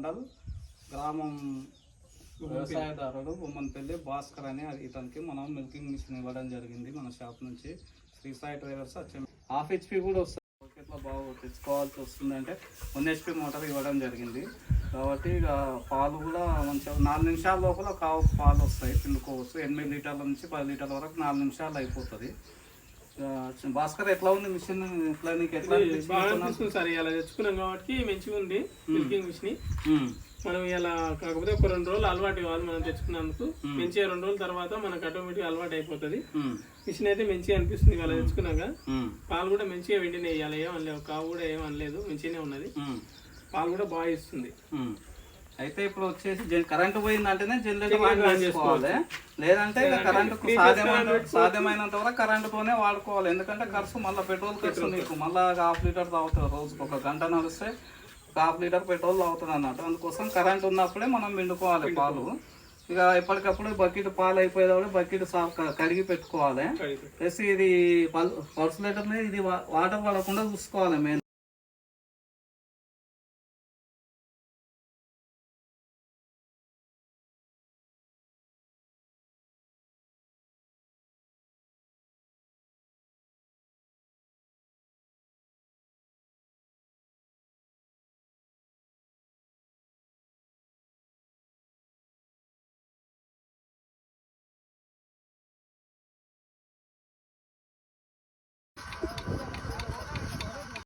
మండల్ గ్రామం వ్యవసాయదారుడు బొమ్మన్పల్లి భాస్కర్ అని ఇతనికి మనం మిల్కింగ్ మిషన్ ఇవ్వడం జరిగింది మన షాప్ నుంచి. Shri Sai traders half HP కూడా వస్తుంది. మార్కెట్లో బాగా తెచ్చుకోవాల్సి వస్తుంది అంటే 1 HP మోటార్ ఇవ్వడం జరిగింది కాబట్టి ఇక పాలు కూడా మంచిగా 4 నిమిషాల లోపల కావు పాలు వస్తాయి, పిండుకోవచ్చు. 8 లీటర్ల నుంచి 10 లీటర్ల వరకు 4 నిమిషాలు అయిపోతుంది. భాస్కర్ ఎట్లా ఉంది మిషన్? ఎట్లా నీకు ఎట్లా అనిపిస్తుంది సార్? ఇలా తెచ్చుకున్నాం కాబట్టి మంచిగా ఉంది మిల్కింగ్ మిషన్. మనం ఇలా కాకపోతే ఒక 2 రోజులు అలవాటు ఇవ్వాలి మనం తెచ్చుకున్నందుకు. మంచిగా 2 రోజుల తర్వాత మనకు ఆటోమేటిక్ అలవాటు అయిపోతుంది. మిషన్ అయితే మంచిగా అనిపిస్తుంది ఇలా తెచ్చుకున్నాక. పాలు కూడా మంచిగా వెంటనే వేయాలి, ఏమనలేదు. కావు కూడా ఏమనలేదు, మంచిగానే ఉన్నది. పాలు కూడా బాగా ఇస్తుంది. అయితే ఇప్పుడు వచ్చేసి కరెంట్ పోయిందంటేనే జనరేటర్ ఆన్ చేసుకోవాలి, లేదంటే కరెంట్ సాధ్యమైనంత వరకు కరెంటుతోనే వాడుకోవాలి. ఎందుకంటే ఖర్చు మళ్ళీ పెట్రోల్ ఖర్చు నీకు మళ్ళీ 1/2 లీటర్ తాగుతుంది రోజుకు. 1 గంట నడిస్తే 1/2 లీటర్ పెట్రోల్ తాగుతుంది అన్నట్టు. అందుకోసం కరెంట్ ఉన్నప్పుడే మనం పిండుకోవాలి పాలు. ఇక ఎప్పటికప్పుడు బకెట్ పాలు అయిపోయేటప్పుడు బకెట్ కడిగి పెట్టుకోవాలి. ప్లస్ ఇది పల్స్ లీటర్ని ఇది వాటర్ పడకుండా చూసుకోవాలి మెయిన్.